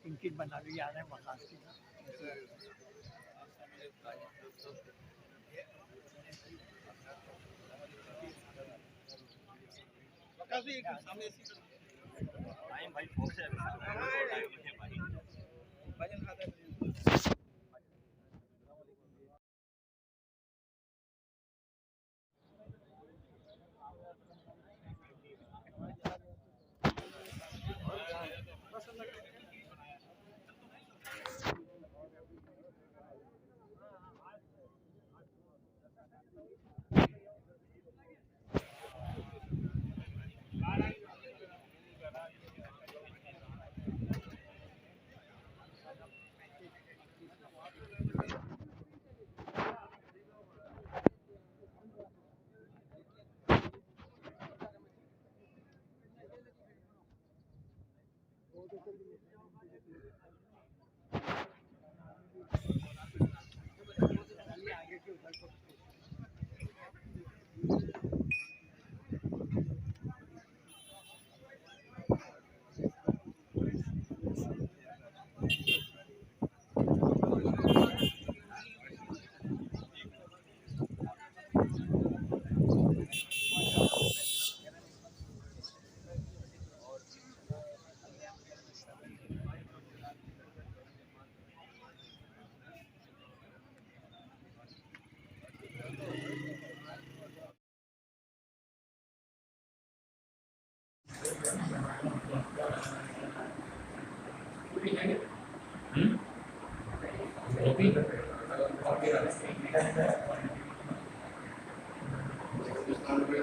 किन बना ली आ रहे हैं मकान की भाई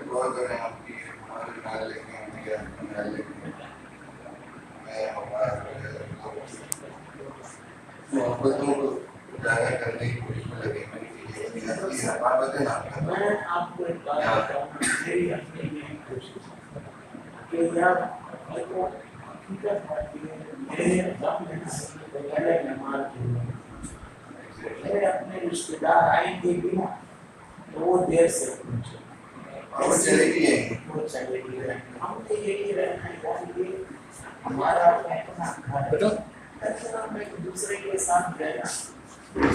दुआ करें आपकी हमारे न्यायालय के न्यायालय में मोहब्बतों को जाहिर करने की कोशिश में लगे मैं आपको एक बात बताऊं, मेरी अपनी यही कोशिश कि यार देखो हकीकत है कि मेरे अपने पहले नमाज मेरे अपने रिश्तेदार आएंगे भी ना तो वो देर से पहुंचे और वो चलेगी हम तो यही रहना चाहिए हमारा अपना घर है, एक दूसरे के साथ रहना।